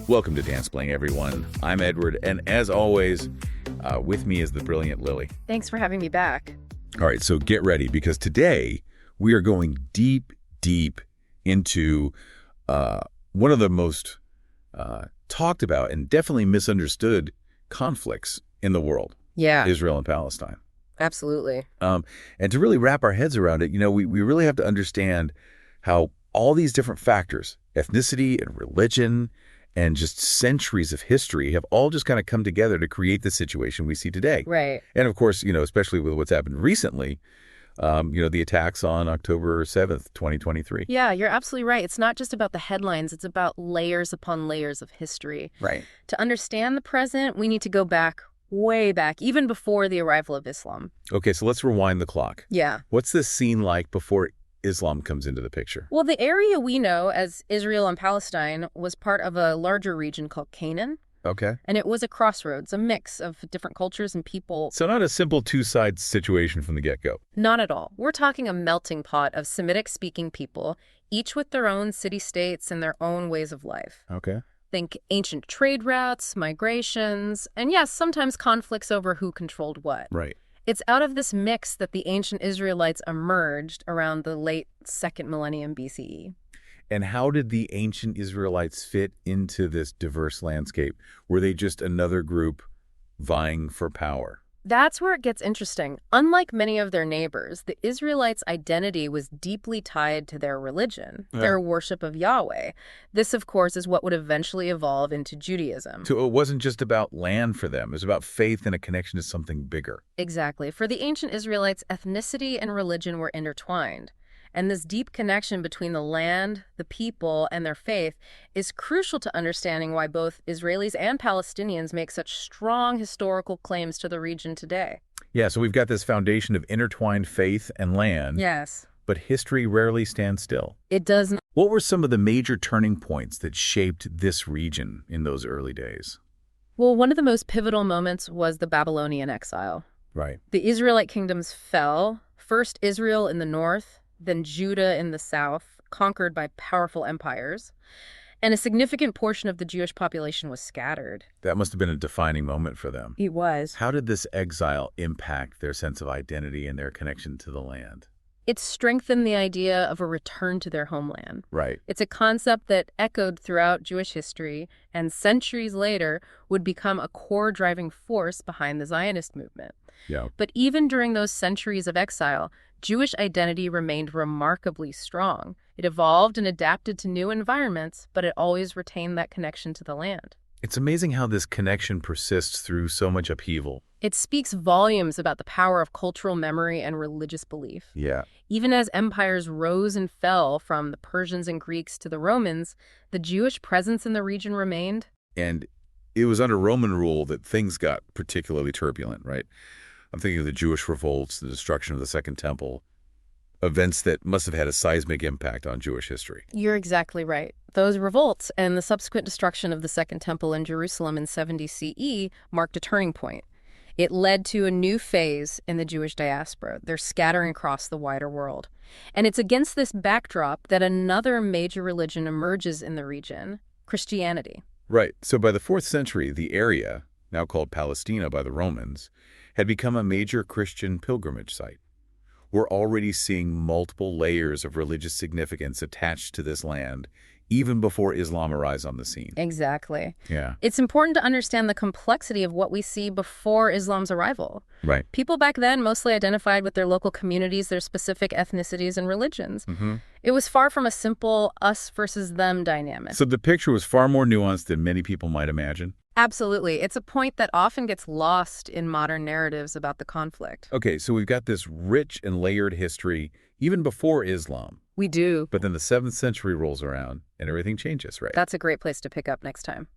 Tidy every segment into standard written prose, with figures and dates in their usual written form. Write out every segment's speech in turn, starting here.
Welcome to Danceplaying, everyone. I'm Edward, and as always, with me is the brilliant Lily. Thanks for having me back. All right, so get ready, because today we are going deep into one of the most talked about and definitely misunderstood conflicts in the world. Yeah. Israel and Palestine. Absolutely. And to really wrap our heads around it, we really have to understand how all these different factors, ethnicity and religion, and just centuries of history have all just kind of come together to create the situation we see today. Right. And of course, especially with what's happened recently, the attacks on October 7th, 2023. Yeah, you're absolutely right. It's not just about the headlines. It's about layers upon layers of history. Right. To understand the present, we need to go back, way back, even before the arrival of Islam. Okay, so let's rewind the clock. Yeah. What's this scene like before Islam comes into the picture? Well, the area we know as Israel and Palestine was part of a larger region called Canaan. Okay. And it was a crossroads, a mix of different cultures and people. So not a simple two-side situation from the get-go. Not at all. We're talking a melting pot of Semitic-speaking people, each with their own city-states and their own ways of life. Okay. Think ancient trade routes, migrations, and yes, sometimes conflicts over who controlled what. Right. It's out of this mix that the ancient Israelites emerged around the late 2nd millennium BCE. And how did the ancient Israelites fit into this diverse landscape? Were they just another group vying for power? That's where it gets interesting. Unlike many of their neighbors, the Israelites' identity was deeply tied to their religion, their worship of Yahweh. This, of course, is what would eventually evolve into Judaism. So it wasn't just about land for them. It was about faith and a connection to something bigger. Exactly. For the ancient Israelites, ethnicity and religion were intertwined. And this deep connection between the land, the people, and their faith is crucial to understanding why both Israelis and Palestinians make such strong historical claims to the region today. Yeah, so we've got this foundation of intertwined faith and land. Yes. But history rarely stands still. It does not. What were some of the major turning points that shaped this region in those early days? Well, one of the most pivotal moments was the Babylonian exile. Right. The Israelite kingdoms fell, first Israel in the north, then Judah in the south, conquered by powerful empires, and a significant portion of the Jewish population was scattered. That must have been a defining moment for them. It was. How did this exile impact their sense of identity and their connection to the land? It strengthened the idea of a return to their homeland. Right. It's a concept that echoed throughout Jewish history and centuries later would become a core driving force behind the Zionist movement. Yeah. But even during those centuries of exile, Jewish identity remained remarkably strong. It evolved and adapted to new environments, but it always retained that connection to the land. It's amazing how this connection persists through so much upheaval. It speaks volumes about the power of cultural memory and religious belief. Yeah. Even as empires rose and fell from the Persians and Greeks to the Romans, the Jewish presence in the region remained. And it was under Roman rule that things got particularly turbulent, right? I'm thinking of the Jewish revolts, the destruction of the Second Temple, events that must have had a seismic impact on Jewish history. You're exactly right. Those revolts and the subsequent destruction of the Second Temple in Jerusalem in 70 CE marked a turning point. It led to a new phase in the Jewish diaspora. They're scattering across the wider world. And it's against this backdrop that another major religion emerges in the region, Christianity. Right. So by the 4th century, the area, now called Palestina by the Romans, had become a major Christian pilgrimage site. We're already seeing multiple layers of religious significance attached to this land, even before Islam arrives on the scene. Exactly. Yeah. It's important to understand the complexity of what we see before Islam's arrival. Right. People back then mostly identified with their local communities, their specific ethnicities and religions. Mm-hmm. It was far from a simple us versus them dynamic. So the picture was far more nuanced than many people might imagine. Absolutely. It's a point that often gets lost in modern narratives about the conflict. Okay, so we've got this rich and layered history even before Islam. We do. But then the 7th century rolls around and everything changes, right? That's a great place to pick up next time.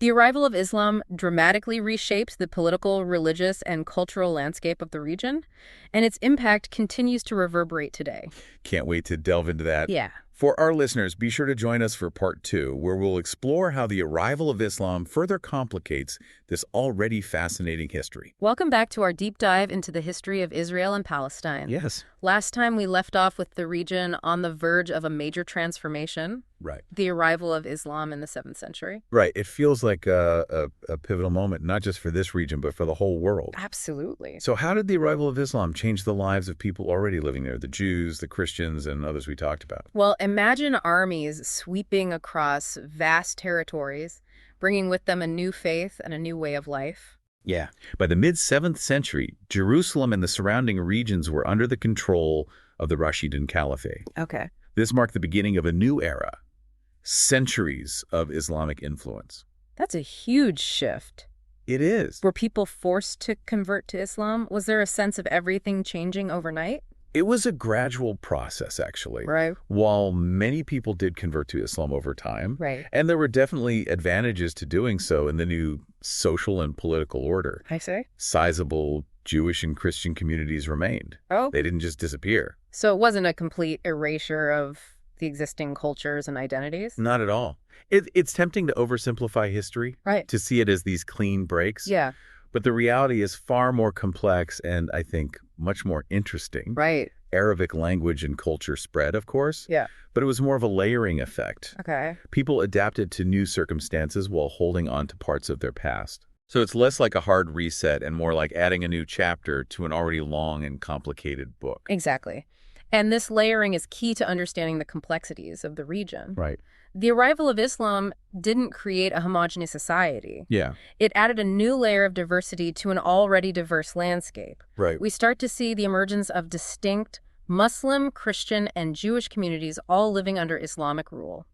The arrival of Islam dramatically reshaped the political, religious, and cultural landscape of the region, and its impact continues to reverberate today. Can't wait to delve into that. Yeah. For our listeners, be sure to join us for part 2, where we'll explore how the arrival of Islam further complicates this already fascinating history. Welcome back to our deep dive into the history of Israel and Palestine. Yes. Last time we left off with the region on the verge of a major transformation, Right. the arrival of Islam in the 7th century. Right. It feels like a pivotal moment, not just for this region, but for the whole world. Absolutely. So how did the arrival of Islam change the lives of people already living there, the Jews, the Christians, and others we talked about? Well, imagine armies sweeping across vast territories, bringing with them a new faith and a new way of life. Yeah. By the mid-7th century, Jerusalem and the surrounding regions were under the control of the Rashidun Caliphate. Okay. This marked the beginning of a new era, centuries of Islamic influence. That's a huge shift. It is. Were people forced to convert to Islam? Was there a sense of everything changing overnight? It was a gradual process, actually. Right. While many people did convert to Islam over time, Right. and there were definitely advantages to doing so in the new social and political order, I say? sizable Jewish and Christian communities remained. Oh. They didn't just disappear. So it wasn't a complete erasure of the existing cultures and identities? Not at all. It's tempting to oversimplify history, Right. to see it as these clean breaks. Yeah. But the reality is far more complex and, I think, much more interesting. Right. Arabic language and culture spread, of course. Yeah. But it was more of a layering effect. Okay. People adapted to new circumstances while holding on to parts of their past. So it's less like a hard reset and more like adding a new chapter to an already long and complicated book. Exactly. And this layering is key to understanding the complexities of the region. Right. The arrival of Islam didn't create a homogeneous society. Yeah. It added a new layer of diversity to an already diverse landscape. Right. We start to see the emergence of distinct Muslim, Christian, and Jewish communities all living under Islamic rule.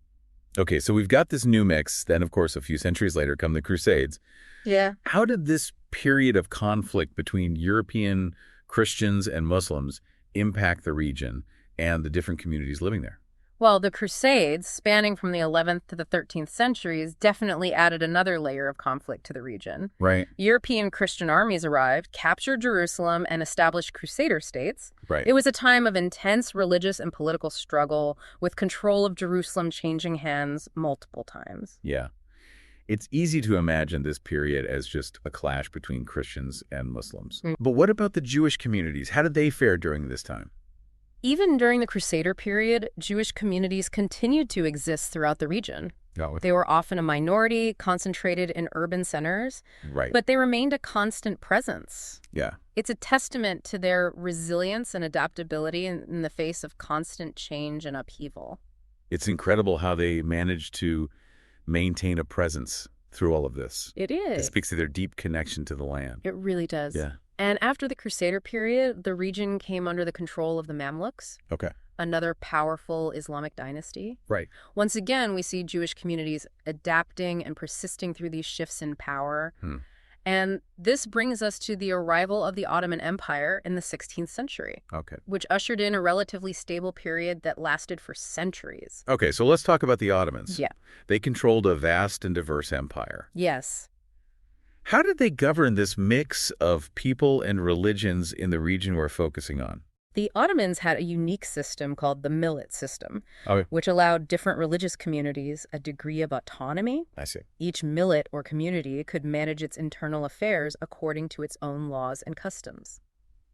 Okay, so we've got this new mix. Then, of course, a few centuries later come the Crusades. Yeah. How did this period of conflict between European Christians and Muslims impact the region and the different communities living there? Well, the Crusades, spanning from the 11th to the 13th centuries, definitely added another layer of conflict to the region. Right. European Christian armies arrived, captured Jerusalem, and established Crusader states. Right. It was a time of intense religious and political struggle, with control of Jerusalem changing hands multiple times. Yeah. It's easy to imagine this period as just a clash between Christians and Muslims. But what about the Jewish communities? How did they fare during this time? Even during the Crusader period, Jewish communities continued to exist throughout the region. They were often a minority, concentrated in urban centers, Right. but they remained a constant presence. Yeah. It's a testament to their resilience and adaptability in the face of constant change and upheaval. It's incredible how they managed to maintain a presence through all of this. It It is. speaks to their deep connection to the land. It really does. Yeah. And after the Crusader period, the region came under the control of the Mamluks, Okay. another powerful Islamic dynasty. Right. Once again, we see Jewish communities adapting and persisting through these shifts in power. And this brings us to the arrival of the Ottoman Empire in the 16th century, Okay. which ushered in a relatively stable period that lasted for centuries. Okay, so let's talk about the Ottomans. Yeah. They controlled a vast and diverse empire. Yes. How did they govern this mix of people and religions in the region we're focusing on? The Ottomans had a unique system called the millet system, Okay. which allowed different religious communities a degree of autonomy. I see. Each millet or community could manage its internal affairs according to its own laws and customs.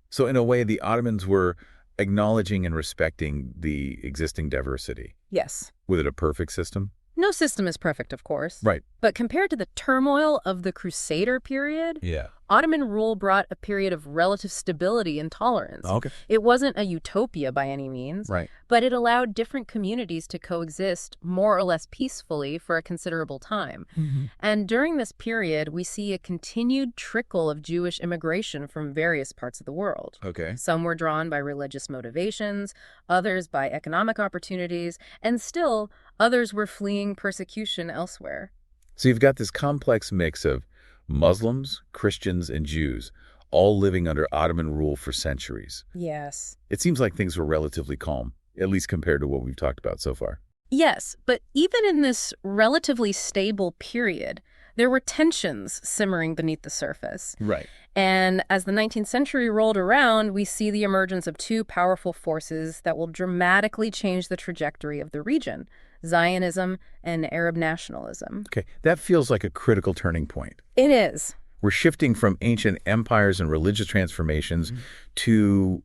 So in a way, the Ottomans were acknowledging and respecting the existing diversity. Yes. Was it a perfect system? No system is perfect, of course. Right. But compared to the turmoil of the Crusader period, Yeah. Ottoman rule brought a period of relative stability and tolerance. Okay. It wasn't a utopia by any means, Right. but it allowed different communities to coexist more or less peacefully for a considerable time. And during this period, we see a continued trickle of Jewish immigration from various parts of the world. Okay. Some were drawn by religious motivations, others by economic opportunities, and still others were fleeing persecution elsewhere. So you've got this complex mix of Muslims, Christians, and Jews, all living under Ottoman rule for centuries. Yes. It seems like things were relatively calm, at least compared to what we've talked about so far. Yes, but even in this relatively stable period, There were tensions simmering beneath the surface. Right. And as the 19th century rolled around, we see the emergence of two powerful forces that will dramatically change the trajectory of the region: Zionism and Arab nationalism. Okay, that feels like a critical turning point. It is. We're shifting from ancient empires and religious transformations to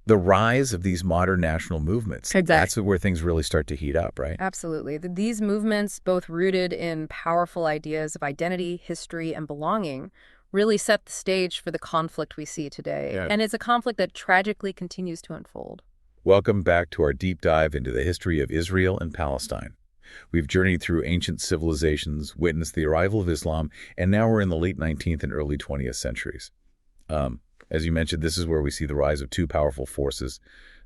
the rise of these modern national movements. Exactly. That's where things really start to heat up, right? Absolutely. These movements, both rooted in powerful ideas of identity, history, and belonging, really set the stage for the conflict we see today. Yeah. And it's a conflict that tragically continues to unfold. Welcome back to our deep dive into the history of Israel and Palestine. We've journeyed through ancient civilizations, witnessed the arrival of Islam, and now we're in the late 19th and early 20th centuries. As you mentioned, this is where we see the rise of two powerful forces,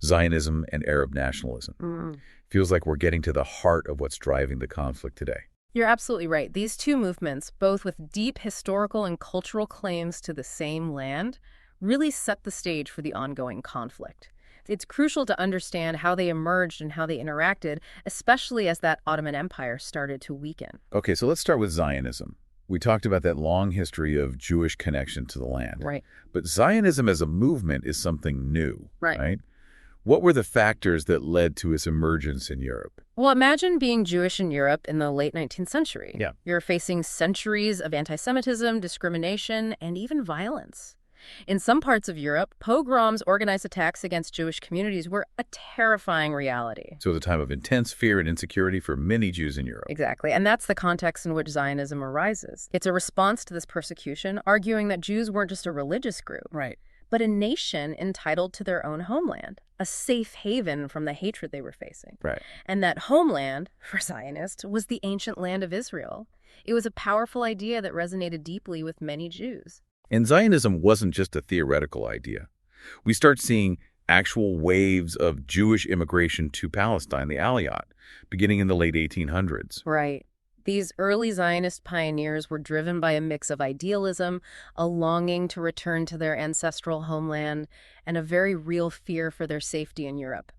Zionism and Arab nationalism. Feels like we're getting to the heart of what's driving the conflict today. You're absolutely right. These two movements, both with deep historical and cultural claims to the same land, really set the stage for the ongoing conflict. It's crucial to understand how they emerged and how they interacted, especially as that Ottoman Empire started to weaken. Okay, so let's start with Zionism. We talked about that long history of Jewish connection to the land. Right. But Zionism as a movement is something new, Right. right? What were the factors that led to its emergence in Europe? Well, imagine being Jewish in Europe in the late 19th century. Yeah. You're facing centuries of anti-Semitism, discrimination, and even violence. In some parts of Europe, pogroms, organized attacks against Jewish communities, were a terrifying reality. So it was a time of intense fear and insecurity for many Jews in Europe. Exactly. And that's the context in which Zionism arises. It's a response to this persecution, arguing that Jews weren't just a religious group, Right. but a nation entitled to their own homeland, a safe haven from the hatred they were facing. Right. And that homeland, for Zionists, was the ancient land of Israel. It was a powerful idea that resonated deeply with many Jews. And Zionism wasn't just a theoretical idea. We start seeing actual waves of Jewish immigration to Palestine, the Aliyot, beginning in the late 1800s. Right. These early Zionist pioneers were driven by a mix of idealism, a longing to return to their ancestral homeland, and a very real fear for their safety in Europe.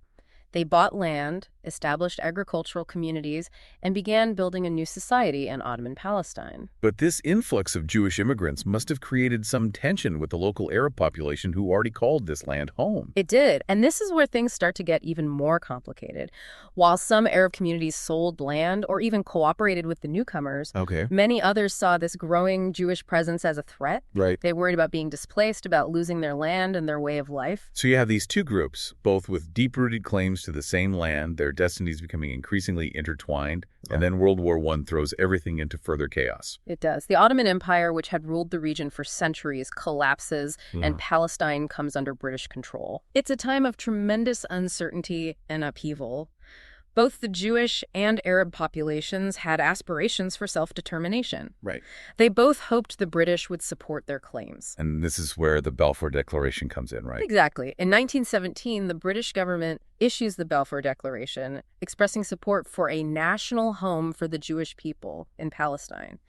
They bought land, established agricultural communities, and began building a new society in Ottoman Palestine. But this influx of Jewish immigrants must have created some tension with the local Arab population who already called this land home. It did, and this is where things start to get even more complicated. While some Arab communities sold land or even cooperated with the newcomers, Okay. many others saw this growing Jewish presence as a threat. Right. They worried about being displaced, about losing their land and their way of life. So you have these two groups, both with deep-rooted claims to the same land, their destinies becoming increasingly intertwined, and then World War I throws everything into further chaos. It does. The Ottoman Empire, which had ruled the region for centuries, collapses, and Palestine comes under British control. It's a time of tremendous uncertainty and upheaval. Both the Jewish and Arab populations had aspirations for self-determination. Right. They both hoped the British would support their claims. And this is where the Balfour Declaration comes in, right? Exactly. In 1917, the British government issues the Balfour Declaration, expressing support for a national home for the Jewish people in Palestine.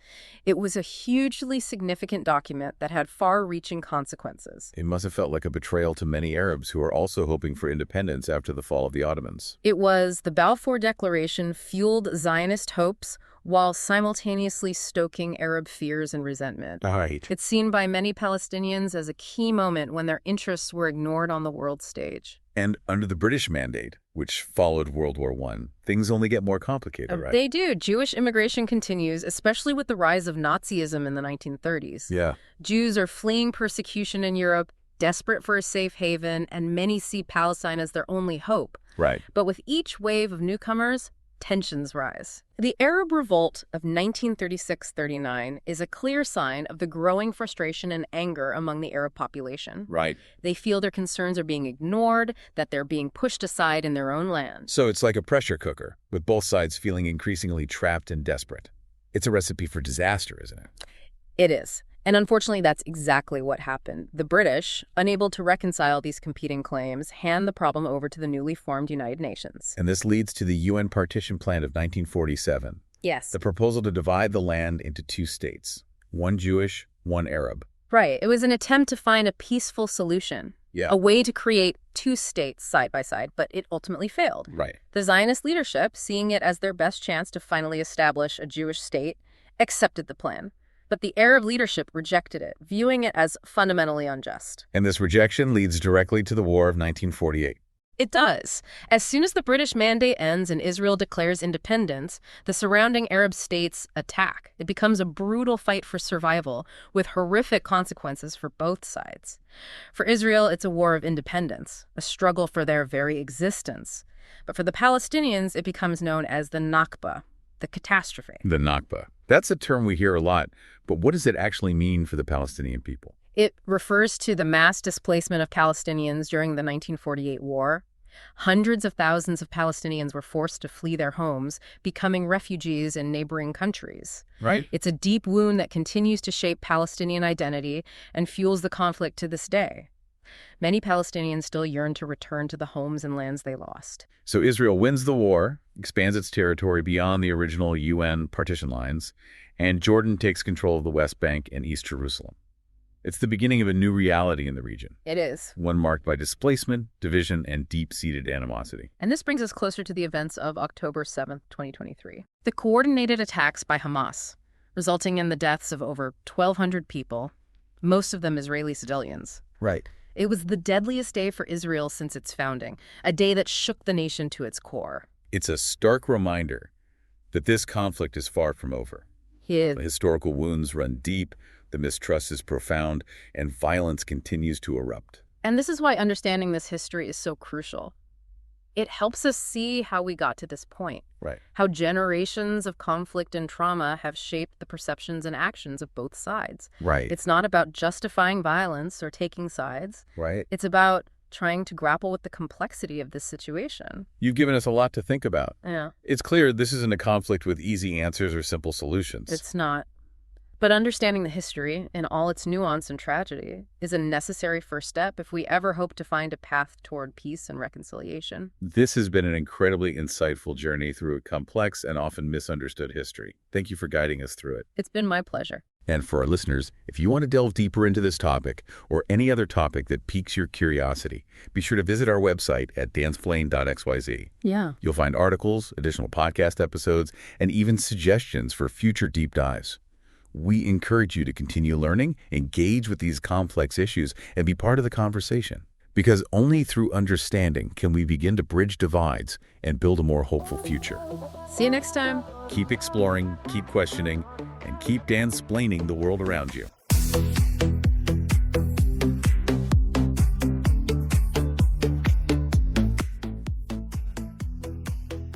It was a hugely significant document that had far-reaching consequences. It must have felt like a betrayal to many Arabs who are also hoping for independence after the fall of the Ottomans. It was the Balfour Declaration fueled Zionist hopes while simultaneously stoking Arab fears and resentment. Right. It's seen by many Palestinians as a key moment when their interests were ignored on the world stage. And under the British Mandate, which followed World War I, things only get more complicated, right? They do. Jewish immigration continues, especially with the rise of Nazism in the 1930s. Yeah. Jews are fleeing persecution in Europe, desperate for a safe haven, and many see Palestine as their only hope. Right. But with each wave of newcomers, tensions rise. The Arab Revolt of 1936-39 is a clear sign of the growing frustration and anger among the Arab population. Right. They feel their concerns are being ignored, that they're being pushed aside in their own land. So it's like a pressure cooker, with both sides feeling increasingly trapped and desperate. It's a recipe for disaster, isn't it? It is. And unfortunately, that's exactly what happened. The British, unable to reconcile these competing claims, hand the problem over to the newly formed United Nations. And this leads to the UN Partition Plan of 1947, Yes. the proposal to divide the land into two states, one Jewish, one Arab. Right. It was an attempt to find a peaceful solution, Yeah. a way to create two states side by side, but it ultimately failed. Right. The Zionist leadership, seeing it as their best chance to finally establish a Jewish state, accepted the plan. But the Arab leadership rejected it, viewing it as fundamentally unjust. And this rejection leads directly to the War of 1948. It does. As soon as the British mandate ends and Israel declares independence, the surrounding Arab states attack. It becomes a brutal fight for survival, with horrific consequences for both sides. For Israel, it's a war of independence, a struggle for their very existence. But for the Palestinians, it becomes known as the Nakba, the catastrophe. The Nakba. That's a term we hear a lot, but what does it actually mean for the Palestinian people? It refers to the mass displacement of Palestinians during the 1948 war. Hundreds of thousands of Palestinians were forced to flee their homes, becoming refugees in neighboring countries. Right. It's a deep wound that continues to shape Palestinian identity and fuels the conflict to this day. Many Palestinians still yearn to return to the homes and lands they lost. So Israel wins the war, expands its territory beyond the original UN partition lines, and Jordan takes control of the West Bank and East Jerusalem. It's the beginning of a new reality in the region. It is. One marked by displacement, division, and deep-seated animosity. And this brings us closer to the events of October 7th, 2023. The coordinated attacks by Hamas, resulting in the deaths of over 1,200 people, most of them Israeli civilians. Right. It was the deadliest day for Israel since its founding, a day that shook the nation to its core. It's a stark reminder that this conflict is far from over. The historical wounds run deep, the mistrust is profound, and violence continues to erupt. And this is why understanding this history is so crucial. It helps us see how we got to this point. Right. How generations of conflict and trauma have shaped the perceptions and actions of both sides. Right. It's not about justifying violence or taking sides. Right. It's about trying to grapple with the complexity of this situation. You've given us a lot to think about. Yeah. It's clear this isn't a conflict with easy answers or simple solutions. It's not. But understanding the history in all its nuance and tragedy is a necessary first step if we ever hope to find a path toward peace and reconciliation. This has been an incredibly insightful journey through a complex and often misunderstood history. Thank you for guiding us through it. It's been my pleasure. And for our listeners, if you want to delve deeper into this topic or any other topic that piques your curiosity, be sure to visit our website at dansplain.xyz. Yeah. You'll find articles, additional podcast episodes, and even suggestions for future deep dives. We encourage you to continue learning, engage with these complex issues, and be part of the conversation. Because only through understanding can we begin to bridge divides and build a more hopeful future. See you next time. Keep exploring, keep questioning, and keep dansplaining the world around you.